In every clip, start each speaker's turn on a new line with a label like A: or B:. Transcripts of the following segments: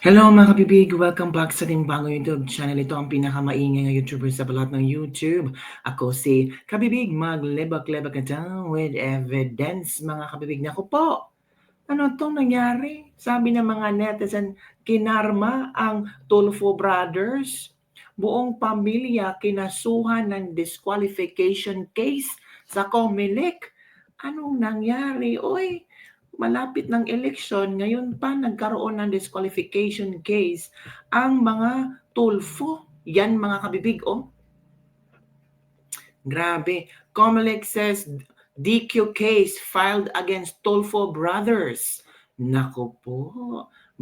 A: Hello mga kabibig! Welcome back sa ating bagong YouTube channel. Ito ang pinakamaingay na YouTuber sa balat ng YouTube. Ako si Kabibig, maglebak-lebak ka down with evidence mga kabibig. Naku po! Ano tong nangyari? Sabi ng mga netizen, kinarma ang Tulfo Brothers. Buong pamilya kinasuhan ng disqualification case sa Comelec. Anong nangyari? Oy, malapit ng eleksyon, ngayon pa nagkaroon ng disqualification case ang mga Tulfo. Yan mga kabibig, oh. Grabe. Comelec says DQ case filed against Tulfo Brothers. Nako po,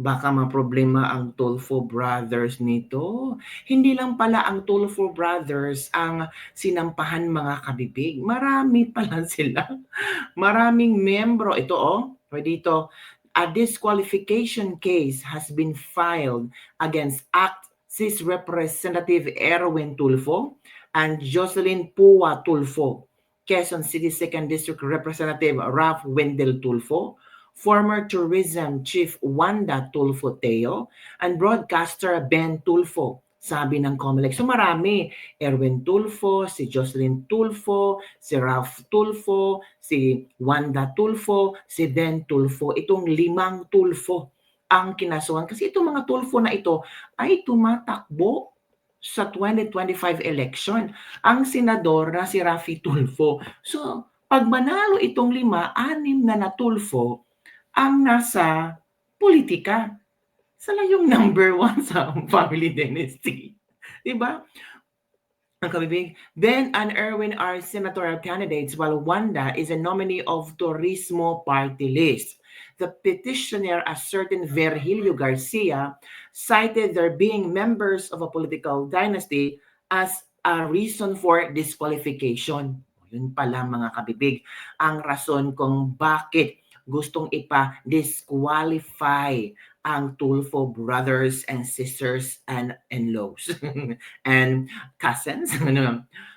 A: baka maproblema ang Tulfo Brothers nito. Hindi lang pala ang Tulfo Brothers ang sinampahan mga kabibig. Marami pala sila. Maraming membro. Ito dito. A disqualification case has been filed against ACT-CIS Representative Erwin Tulfo and Jocelyn Pua Tulfo, Quezon City 2nd District Representative Ralph Wendell Tulfo, former Tourism Chief Wanda Tulfo Teo, and broadcaster Ben Tulfo, sabi ng Comelec. So marami. Erwin Tulfo, si Jocelyn Tulfo, si Ralph Tulfo, si Wanda Tulfo, si Ben Tulfo. Itong 5 Tulfo ang kinasuhan. Kasi itong mga Tulfo na ito ay tumatakbo sa 2025 election. Ang senador na si Raffy Tulfo. So, pag manalo itong 5, 6 na Tulfo ang nasa politika. Sila yung number 1 sa family dynasty. Diba? Ang kabibig. Ben and Erwin are senatorial candidates while Wanda is a nominee of Turismo Party List. The petitioner, a certain Virgilio Garcia, cited their being members of a political dynasty as a reason for disqualification. Yun pala mga kabibig, ang rason kung bakit gustong ipa-disqualify ang Tulfo brothers and sisters and in-laws and cousins.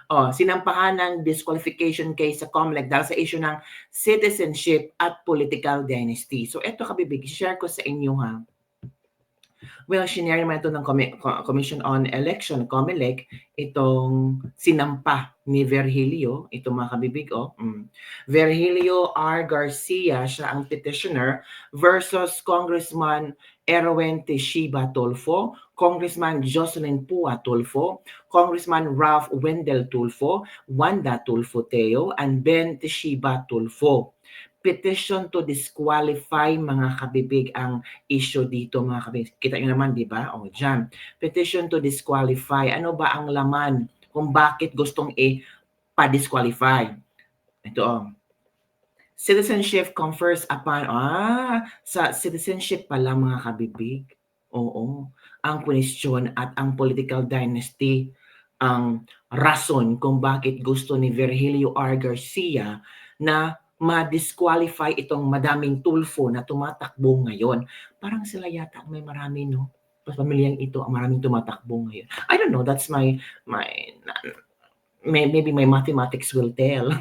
A: Sinampahan ng disqualification case sa Comelec dahil sa issue ng citizenship at political dynasty. So eto kabibig, share ko sa inyo ha. Well, shinare naman ito ng Commission on Election, Comelec, itong sinampa ni Virgilio, ito mga kabibig, Virgilio R. Garcia, siya ang petitioner, versus Congressman Erwin Teshiba Tulfo, Congressman Jocelyn Pua Tulfo, Congressman Ralph Wendell Tulfo, Wanda Tulfo Teo, and Ben Teshiba Tulfo. Petition to disqualify mga kabibig ang issue dito mga kabibig. Kita nyo naman, di ba? Dyan. Petition to disqualify. Ano ba ang laman kung bakit gustong pa-disqualify? Ito Citizenship confers upon, sa citizenship pala mga kabibig. Oo. Ang question at ang political dynasty ang rason kung bakit gusto ni Virgilio R. Garcia na ma-disqualify itong madaming Tulfo na tumatakbo ngayon. Parang sila yata may marami, no? Pamilyang ito ang maraming tumatakbo ngayon. I don't know, that's maybe my mathematics will tell.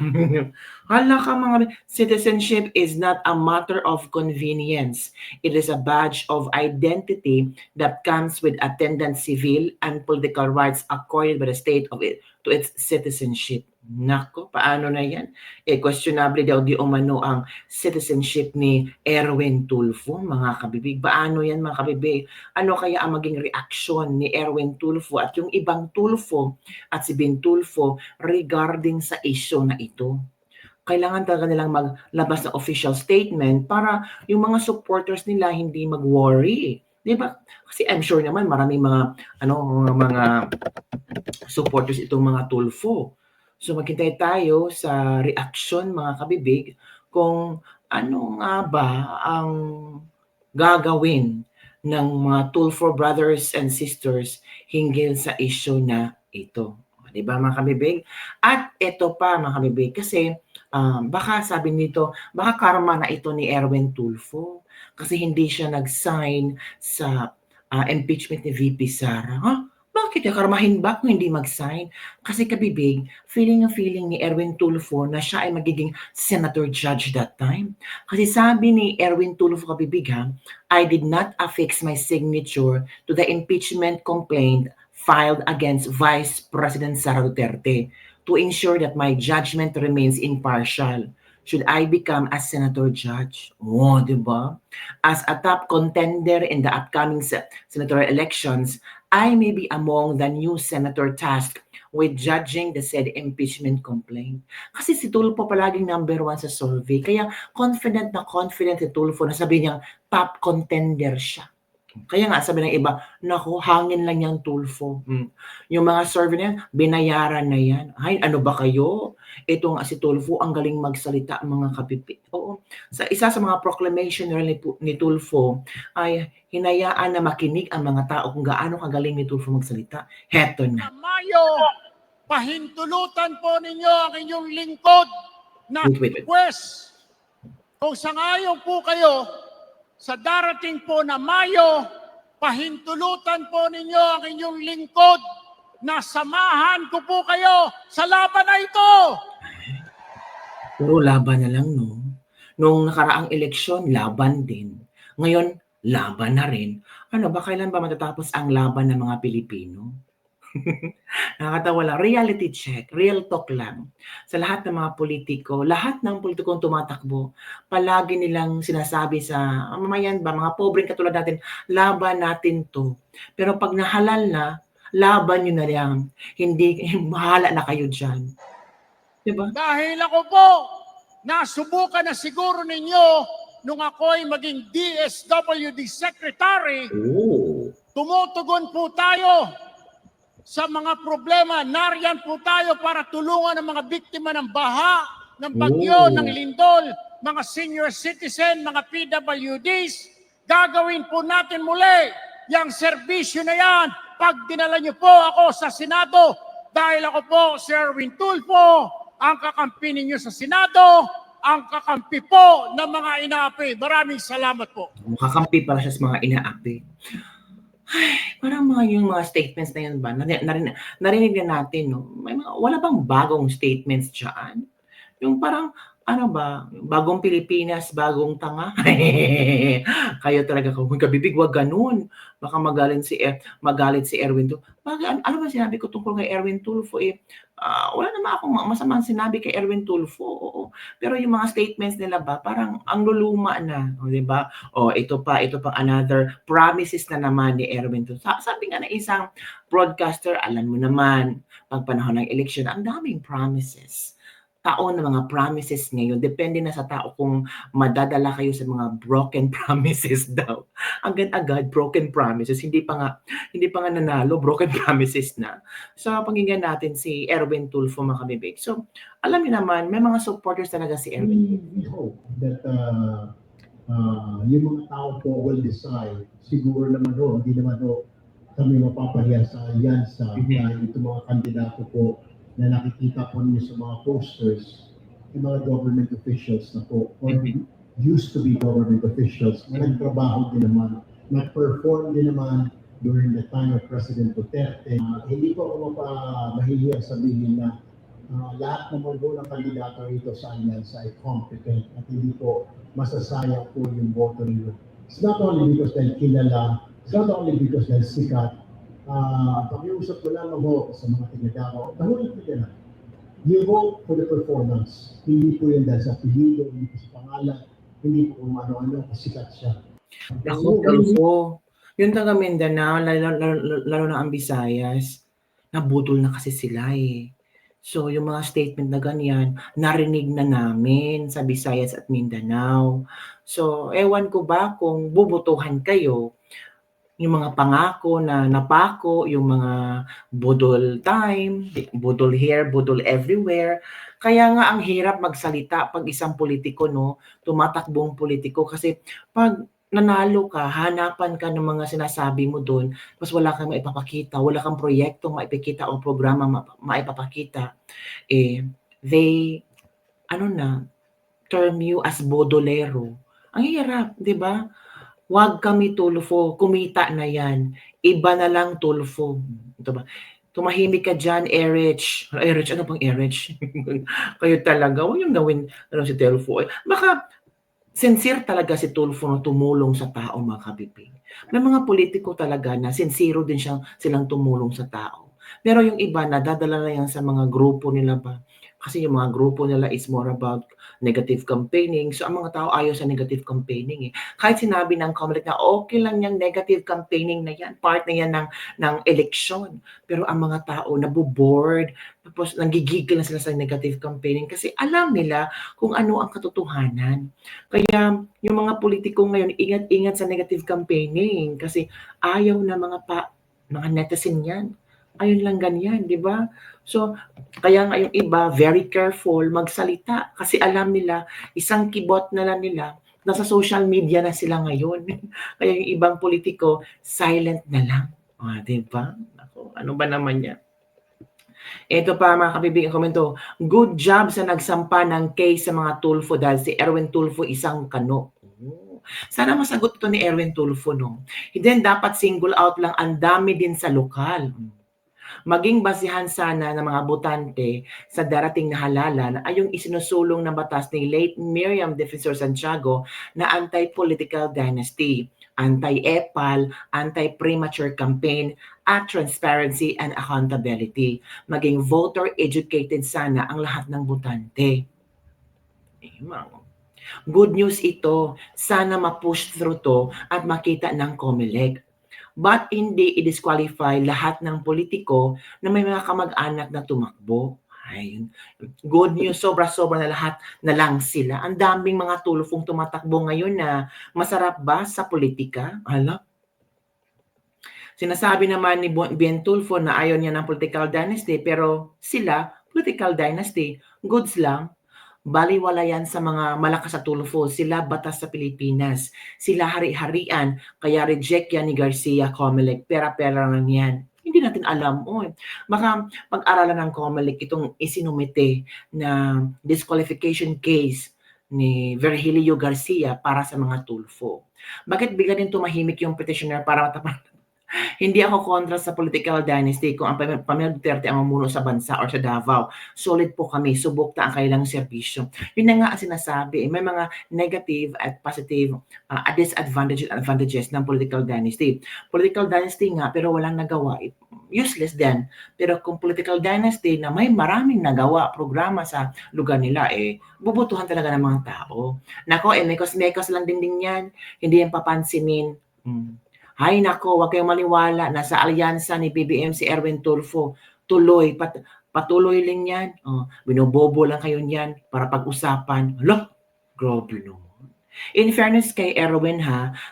A: Hala ka mga, citizenship is not a matter of convenience. It is a badge of identity that comes with attendant civil and political rights accorded by the state of it to its citizenship. Nako, paano na yan? Questionable daw di umano ang citizenship ni Erwin Tulfo, mga kabibig. Paano yan mga kabibig? Ano kaya ang maging reaksyon ni Erwin Tulfo at yung ibang Tulfo at si Ben Tulfo regarding sa issue na ito? Kailangan talaga nilang maglabas ng official statement para yung mga supporters nila hindi mag-worry. Di ba? Kasi I'm sure naman maraming mga supporters itong mga Tulfo. So maghintay tayo sa reaksyon mga kabibig kung ano nga ba ang gagawin ng mga Tulfo brothers and sisters hinggil sa issue na ito. Di ba mga kabibig? At ito pa mga kabibig, kasi baka sabi nito, baka karma na ito ni Erwin Tulfo kasi hindi siya nag-sign sa impeachment ni VP Sara. Bakit Bakit kakarmahin ba kung hindi mag-sign? Kasi kabibig, feeling ni Erwin Tulfo na siya ay magiging senator judge that time. Kasi sabi ni Erwin Tulfo kabibig ha, I did not affix my signature to the impeachment complaint filed against Vice President Sara Duterte to ensure that my judgment remains impartial should I become a senator judge. Oh, di ba? As a top contender in the upcoming senatorial elections, I may be among the new senator tasked with judging the said impeachment complaint. Kasi si Tulfo palaging number 1 sa survey. Kaya confident na confident si Tulfo na sabi niya top contender siya. Kaya nga sabi ng iba, naku, hangin lang yang Tulfo. Yung mga survey na yan, binayaran na yan. Ay, ano ba kayo? Ito nga si Tulfo, ang galing magsalita mga kapipi. Oo. Sa isa sa mga proclamation ni Tulfo ay hinayaan na makinig ang mga tao kung gaano kagaling ni Tulfo magsalita. Heto na.
B: Mayo, pahintulutan po ninyo ang inyong lingkod na
A: Wait.
B: request. Kung sangayon po kayo sa darating po na Mayo, pahintulutan po ninyo ang inyong lingkod na samahan ko po kayo sa laban na ito.
A: Puro laban na lang, no? Nung nakaraang eleksyon, laban din. Ngayon, laban na rin. Ano ba, kailan ba matatapos ang laban ng mga Pilipino? Nakakatawa lang. Reality check. Real talk lang. Sa lahat ng mga politiko, lahat ng politikong tumatakbo, palagi nilang sinasabi sa mamayan ba, mga pobreng katulad natin, laban natin to. Pero pag nahalal na, laban nyo na lang. Hindi, mahala na kayo dyan. Diba?
B: Dahil ako po, nasubukan na siguro ninyo nung ako'y maging DSWD Secretary, tumutugon po tayo sa mga problema. Nariyan po tayo para tulungan ang mga biktima ng baha, ng bagyo, ng lindol, mga senior citizen, mga PWDs. Gagawin po natin muli yung serbisyo na yan pag dinala niyo po ako sa Senado. Dahil ako po, si Erwin Tulfo, ang kakampi ninyo sa Senado, ang kakampi po ng mga inaapi. Maraming salamat po.
A: Kakampi pala siya sa mga inaapi. Ay, parang yung mga statements na yan ba, narinig na natin, no? Wala bang bagong statements dyan? Yung parang, ano ba, bagong Pilipinas, bagong tanga? Kayo talaga, kung kabibig, wag ganun. Baka magalit si Erwin Tulfo. Ano ba sinabi ko tungkol kay Erwin Tulfo? Wala naman akong masamang sinabi kay Erwin Tulfo. Oo. Pero yung mga statements nila ba, parang ang luluma na. O, diba? O, ito pang another promises na naman ni Erwin Tulfo. Sabi nga ng isang broadcaster, alam mo naman, pag panahon ng election, ang daming promises. Taon ng mga promises ngayon. Depende na sa tao kung madadala kayo sa mga broken promises daw. Agad-agad, broken promises. Hindi pa nga nanalo, broken promises na. So, pakinggan natin si Erwin Tulfo, mga kabibig. So, alam niyo naman, may mga supporters talaga si Erwin.
C: We hope that yung mga tao po will decide. Siguro naman hindi naman kami mapapahiya sa alyansa dahil itong mga kandidato po na nakikita po niyo sa mga posters, yung mga government officials na po, or used to be government officials, na nagtrabaho din naman, nag-perform din naman during the time of President Duterte. Hindi po ako mahihiyang sabihin na lahat naman po ng kandidato rito sa alyansa ay competent at hindi po masasayang po yung boto nila. It's not only because dahil kilala, it's not only because dahil sikat. Pakiusap ko lang sa mga tiga-Davao, nahuli ko na. You vote for the performance. Hindi po yun dahil sa apelido, hindi po sa pangalan, hindi po kung ano-ano, sikat siya.
A: Tulfo, yung taga Mindanao, lalo na ang Visayas, nabudol na kasi sila eh. So, yung mga statement na ganyan, narinig na namin sa Visayas at Mindanao. So, ewan ko ba kung bubutuhan kayo, yung mga pangako na napako, yung mga budol time, budol here, budol everywhere. Kaya nga ang hirap magsalita pag isang politiko, no, tumatakbong politiko kasi pag nanalo ka, hanapan ka ng mga sinasabi mo doon, mas wala kang maipapakita, wala kang proyektong maipakita o programa maipapakita. They, term you as bodolero. Ang hirap, di ba? Huwag kami Tulfo, kumita na yan. Iba na lang Tulfo. Ito ba? Tumahimik ka dyan, Erich. Erich, ano pang Erich? Kayo talaga, huwag yung gawin si Tulfo. Baka sincere talaga si Tulfo na tumulong sa tao, mga kabibig. May mga politiko talaga na sincero din silang tumulong sa tao. Pero yung iba na dadala na yan sa mga grupo nila ba? Kasi yung mga grupo nila is more about negative campaigning. So ang mga tao ayaw sa negative campaigning eh. Kahit sinabi ng COMELEC na okay lang yung negative campaigning na yan, part na yan ng eleksyon. Pero ang mga tao naboboard, tapos nanggigigil na sila sa negative campaigning kasi alam nila kung ano ang katotohanan. Kaya yung mga politiko ngayon, ingat-ingat sa negative campaigning kasi ayaw na mga netizen yan. Ayun lang ganyan, di ba? So, kaya nga yung iba, very careful magsalita kasi alam nila, isang kibot na lang nila, nasa social media na sila ngayon. Kaya yung ibang politiko, silent na lang. Di ba? Ako, ano ba naman yan? Ito pa mga kabibig ang komento, good job sa nagsampa ng case sa mga Tulfo dahil si Erwin Tulfo isang kano. Sana masagot ito ni Erwin Tulfo, no? Hindi dapat single out lang, ang dami din sa lokal. Maging basihan sana ng mga botante sa darating na halalan ay yung isinusulong na batas ni late Miriam Defensor Santiago na anti-political dynasty, anti-EPAL, anti-premature campaign, at transparency and accountability. Maging voter-educated sana ang lahat ng botante. Good news ito. Sana ma-push through to at makita ng COMELEC. But hindi i-disqualify lahat ng politiko na may mga kamag-anak na tumakbo. Ayun. Good news, sobra-sobra na lahat na lang sila. Ang daming mga Tulfong tumatakbo ngayon na masarap ba sa politika? Hala? Sinasabi naman ni Bien Tulfo na ayaw niya ng political dynasty pero sila, political dynasty, goods lang. Baliwala yan sa mga malakas sa Tulfo. Sila batas sa Pilipinas. Sila hari-harian. Kaya reject yan ni Garcia, COMELEC. Pera-pera lang yan. Hindi natin alam. Baka pag-aralan ng COMELEC itong isinumite na disqualification case ni Virgilio Garcia para sa mga Tulfo. Bakit bigla din tumahimik yung petitioner para matapan? Hindi ako kontra sa political dynasty kung ang pamilya Duterte ang mamuno sa bansa or sa Davao. Solid po kami, subok na ang kailang serbisyo. Yun na nga ang sinasabi. May mga negative at positive disadvantages and advantages ng political dynasty. Political dynasty nga pero walang nagawa. Useless din. Pero kung political dynasty na may maraming nagawa, programa sa lugar nila, bubutuhan talaga ng mga tao. Nako, mekos-mekos lang din yan. Hindi yan papansinin. Hay nako, wag kayong maniwala. Nasa alyansa ni BBM si Erwin Tulfo. Tuloy, patuloy lang yan. Binobobo lang kayo niyan para pag-usapan. Hala, grabe no. In fairness kay Erwin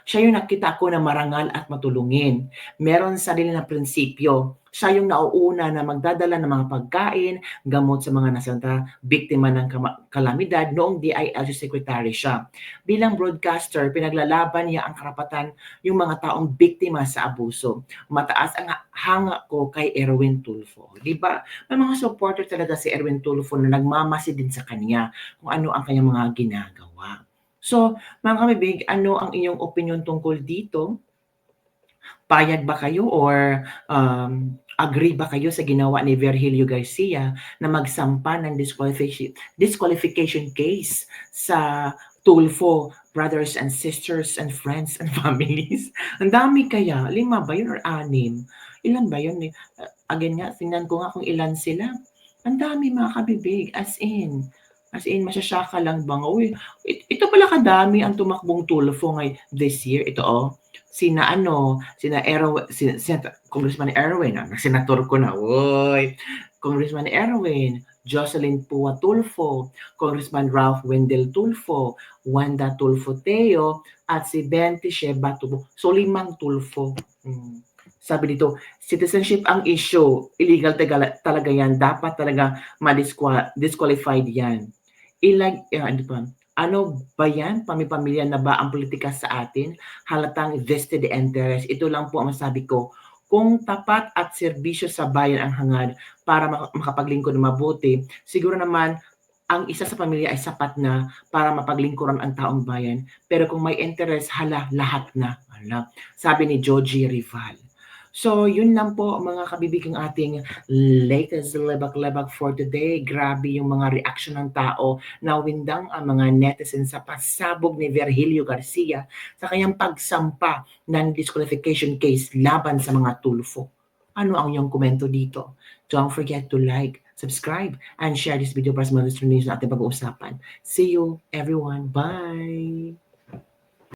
A: siya yung nakita ko na marangal at matulungin. Meron sarili na prinsipyo. Siya yung nauuna na magdadala ng mga pagkain, gamot sa mga nasanta, biktima ng kalamidad noong DILG Secretary siya. Bilang broadcaster, pinaglalaban niya ang karapatan yung mga taong biktima sa abuso. Mataas ang hanga ko kay Erwin Tulfo. Diba? May mga supporter talaga si Erwin Tulfo na nagmamasi din sa kanya kung ano ang kanyang mga ginagawa. So, mga kabibig, ano ang inyong opinion tungkol dito? Payag ba kayo or agree ba kayo sa ginawa ni Virgilio Garcia na magsampa ng disqualification case sa Tulfo brothers and sisters and friends and families? Ang dami kaya? 5 ba yun or 6? Ilan ba yun? Again nga, tingnan ko nga kung ilan sila. Ang dami mga kabibig, as in, masyasaka lang bang, uy, ito pala kadami ang tumakbong Tulfo this year. Ito sina Congressman Erwin, senator ko na, uy, Congressman Erwin, Jocelyn Pua Tulfo, Congressman Ralph Wendell Tulfo, Wanda Tulfo Teo, at si Bente Sheba Tulfo. So 5 Tulfo. Sabi dito, citizenship ang issue, illegal talaga yan, dapat talaga disqualified yan. Ano ba yan? Pamilya na ba ang politika sa atin? Halatang vested interest. Ito lang po ang masabi ko. Kung tapat at serbisyo sa bayan ang hangad para makapaglingkod na mabuti, siguro naman ang isa sa pamilya ay sapat na para mapaglingkuran ang taong bayan. Pero kung may interest, lahat na. Sabi ni Joji Rival. So, yun lang po mga kabibigang ating latest lebak-lebak for today. Grabe yung mga reaction ng tao na windang ang mga netizens sa pasabog ni Virgilio Garcia sa kanyang pagsampa ng disqualification case laban sa mga Tulfo. Ano ang iyong komento dito? Don't forget to like, subscribe, and share this video para sa mga news na ating pag-uusapan. See you everyone. Bye!